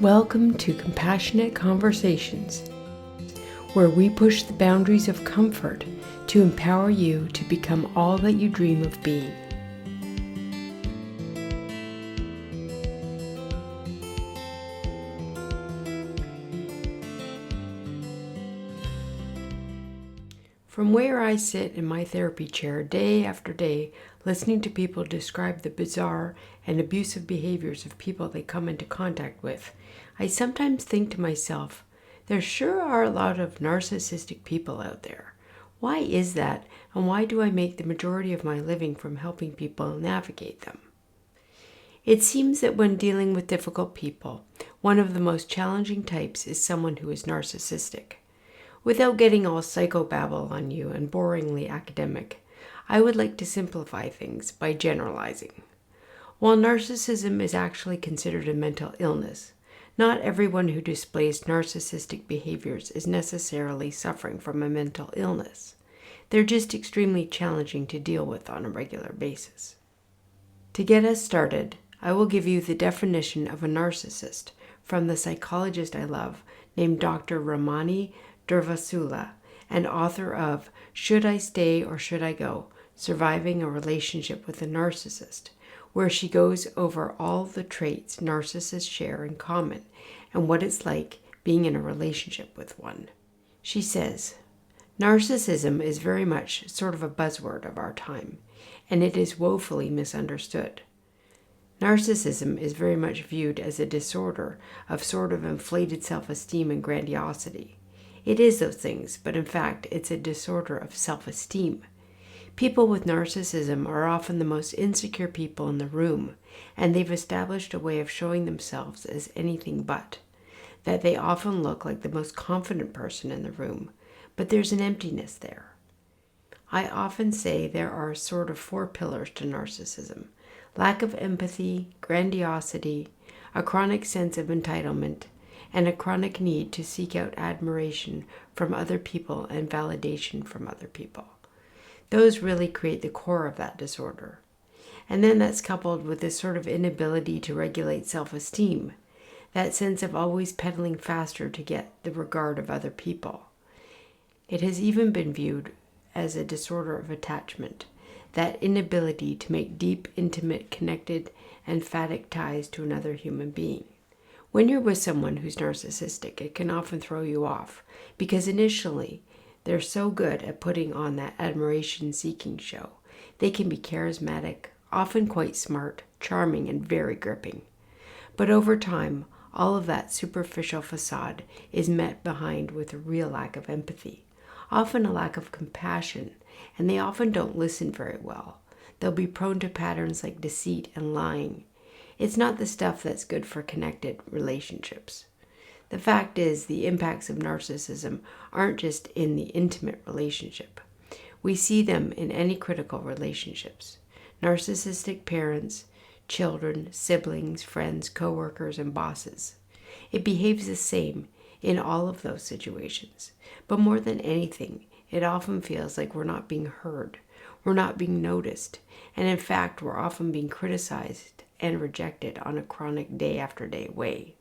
Welcome to Compassionate Conversations, where we push the boundaries of comfort to empower you to become all that you dream of being. From where I sit in my therapy chair day after day, listening to people describe the bizarre and abusive behaviors of people they come into contact with, I sometimes think to myself, there sure are a lot of narcissistic people out there. Why is that, and why do I make the majority of my living from helping people navigate them? It seems that when dealing with difficult people, one of the most challenging types is someone who is narcissistic. Without getting all psychobabble on you and boringly academic, I would like to simplify things by generalizing. While narcissism is actually considered a mental illness, not everyone who displays narcissistic behaviors is necessarily suffering from a mental illness. They're just extremely challenging to deal with on a regular basis. To get us started, I will give you the definition of a narcissist from the psychologist I love named Dr. Ramani Durvasula, and author of Should I Stay or Should I Go? Surviving a Relationship with a Narcissist, where she goes over all the traits narcissists share in common and what it's like being in a relationship with one. She says, narcissism is very much sort of a buzzword of our time, and it is woefully misunderstood. Narcissism is very much viewed as a disorder of sort of inflated self-esteem and grandiosity. It is those things, but in fact, it's a disorder of self-esteem. People with narcissism are often the most insecure people in the room, and they've established a way of showing themselves as anything but. That they often look like the most confident person in the room, but there's an emptiness there. I often say there are sort of 4 pillars to narcissism: lack of empathy, grandiosity, a chronic sense of entitlement, and a chronic need to seek out admiration from other people and validation from other people. Those really create the core of that disorder. And then that's coupled with this sort of inability to regulate self-esteem, that sense of always pedaling faster to get the regard of other people. It has even been viewed as a disorder of attachment, that inability to make deep, intimate, connected, emphatic ties to another human being. When you're with someone who's narcissistic, it can often throw you off because initially they're so good at putting on that admiration-seeking show. They can be charismatic, often quite smart, charming, and very gripping. But over time, all of that superficial facade is met behind with a real lack of empathy, often a lack of compassion, and they often don't listen very well. They'll be prone to patterns like deceit and lying. It's not the stuff that's good for connected relationships. The fact is, the impacts of narcissism aren't just in the intimate relationship. We see them in any critical relationships. Narcissistic parents, children, siblings, friends, co-workers, and bosses. It behaves the same in all of those situations. But more than anything, it often feels like we're not being heard, we're not being noticed, and in fact, we're often being criticized and rejected on a chronic day after day way.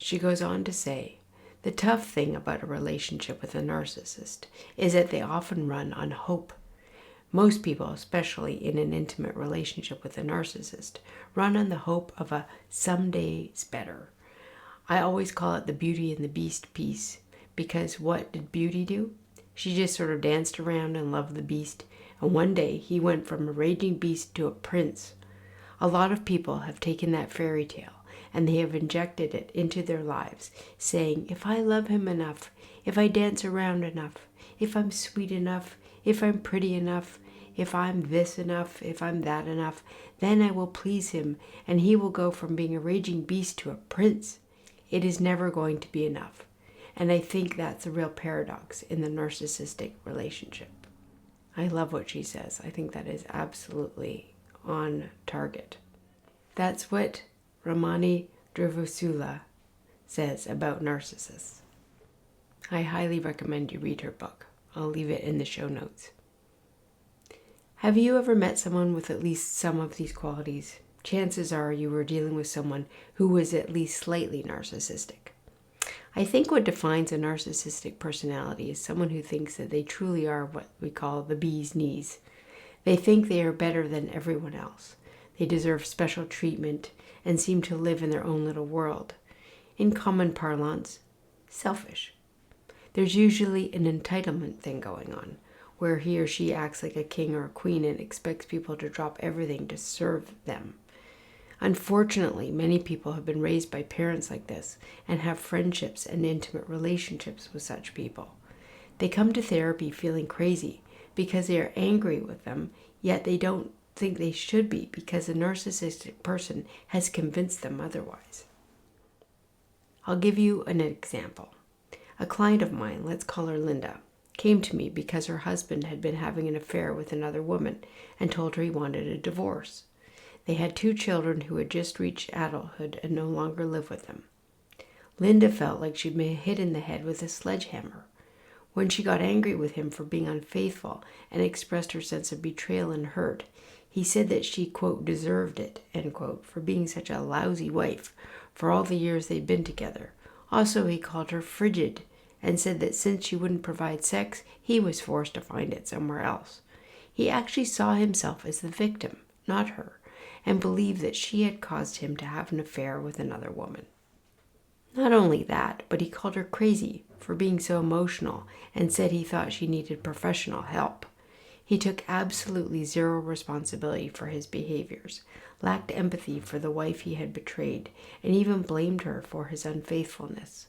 She goes on to say, the tough thing about a relationship with a narcissist is that they often run on hope. Most people, especially in an intimate relationship with a narcissist, run on the hope of a someday's better. I always call it the Beauty and the Beast piece, because what did Beauty do? She just sort of danced around and loved the beast, and one day he went from a raging beast to a prince. A lot of people have taken that fairy tale and they have injected it into their lives, saying, if I love him enough, if I dance around enough, if I'm sweet enough, if I'm pretty enough, if I'm this enough, if I'm that enough, then I will please him and he will go from being a raging beast to a prince. It is never going to be enough. And I think that's a real paradox in the narcissistic relationship. I love what she says. I think that is absolutely on target. That's what Ramani Durvasula says about narcissists. I highly recommend you read her book. I'll leave it in the show notes. Have you ever met someone with at least some of these qualities? chances are you were dealing with someone who was at least slightly narcissistic. I think what defines a narcissistic personality is someone who thinks that they truly are what we call the bee's knees. They think they are better than everyone else. They deserve special treatment and seem to live in their own little world. In common parlance, selfish. There's usually an entitlement thing going on, where he or she acts like a king or a queen and expects people to drop everything to serve them. Unfortunately, many people have been raised by parents like this and have friendships and intimate relationships with such people. They come to therapy feeling crazy because they are angry with them, yet they don't think they should be because a narcissistic person has convinced them otherwise. I'll give you an example. A client of mine, let's call her Linda, came to me because her husband had been having an affair with another woman and told her he wanted a divorce. They had 2 children who had just reached adulthood and no longer live with them. Linda felt like she'd been hit in the head with a sledgehammer. When she got angry with him for being unfaithful and expressed her sense of betrayal and hurt, he said that she, quote, deserved it, end quote, for being such a lousy wife for all the years they'd been together. Also, he called her frigid and said that since she wouldn't provide sex, he was forced to find it somewhere else. He actually saw himself as the victim, not her, and believed that she had caused him to have an affair with another woman. Not only that, but he called her crazy for being so emotional and said he thought she needed professional help. He took absolutely zero responsibility for his behaviors, lacked empathy for the wife he had betrayed, and even blamed her for his unfaithfulness.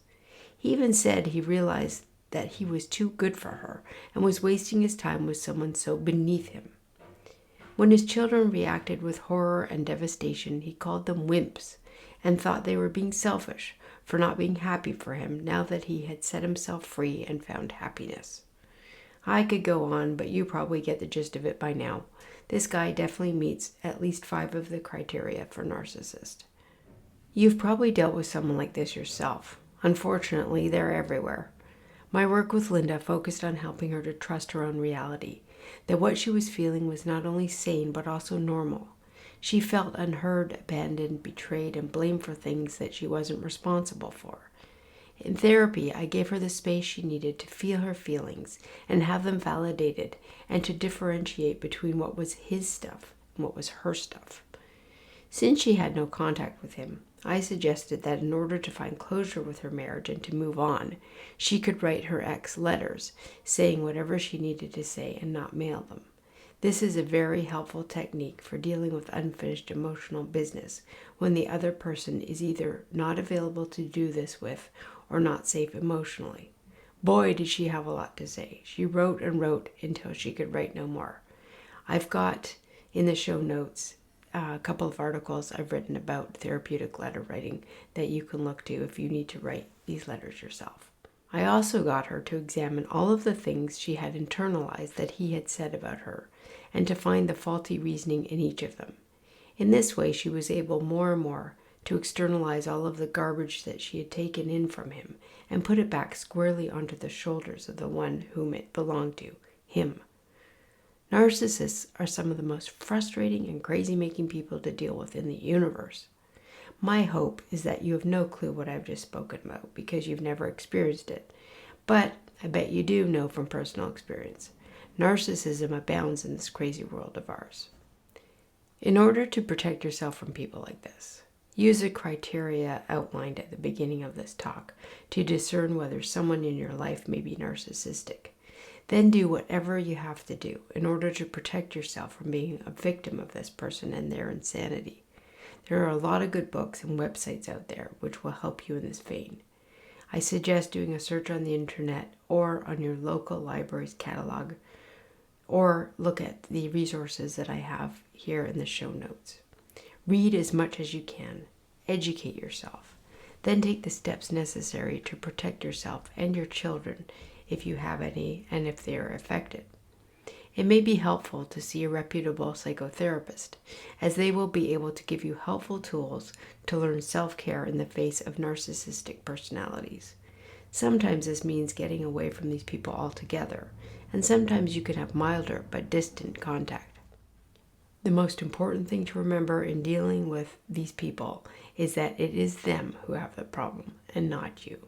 He even said he realized that he was too good for her and was wasting his time with someone so beneath him. When his children reacted with horror and devastation, he called them wimps and thought they were being selfish for not being happy for him now that he had set himself free and found happiness. I could go on, but you probably get the gist of it by now. This guy definitely meets at least 5 of the criteria for narcissist. You've probably dealt with someone like this yourself. Unfortunately, they're everywhere. My work with Linda focused on helping her to trust her own reality, that what she was feeling was not only sane but also normal. She felt unheard, abandoned, betrayed, and blamed for things that she wasn't responsible for. In therapy, I gave her the space she needed to feel her feelings and have them validated and to differentiate between what was his stuff and what was her stuff. Since she had no contact with him, I suggested that in order to find closure with her marriage and to move on, she could write her ex letters, saying whatever she needed to say and not mail them. This is a very helpful technique for dealing with unfinished emotional business when the other person is either not available to do this with or not safe emotionally. Boy, did she have a lot to say. She wrote and wrote until she could write no more. I've got in the show notes a couple of articles I've written about therapeutic letter writing that you can look to if you need to write these letters yourself. I also got her to examine all of the things she had internalized that he had said about her and to find the faulty reasoning in each of them. In this way, she was able more and more to externalize all of the garbage that she had taken in from him and put it back squarely onto the shoulders of the one whom it belonged to, him. Narcissists are some of the most frustrating and crazy-making people to deal with in the universe. My hope is that you have no clue what I've just spoken about because you've never experienced it, but I bet you do know from personal experience. Narcissism abounds in this crazy world of ours. In order to protect yourself from people like this, use the criteria outlined at the beginning of this talk to discern whether someone in your life may be narcissistic. Then do whatever you have to do in order to protect yourself from being a victim of this person and their insanity. There are a lot of good books and websites out there which will help you in this vein. I suggest doing a search on the internet or on your local library's catalog, or look at the resources that I have here in the show notes. Read as much as you can. Educate yourself. Then take the steps necessary to protect yourself and your children if you have any and if they are affected. It may be helpful to see a reputable psychotherapist, as they will be able to give you helpful tools to learn self-care in the face of narcissistic personalities. Sometimes this means getting away from these people altogether, and sometimes you can have milder but distant contact. The most important thing to remember in dealing with these people is that it is them who have the problem and not you.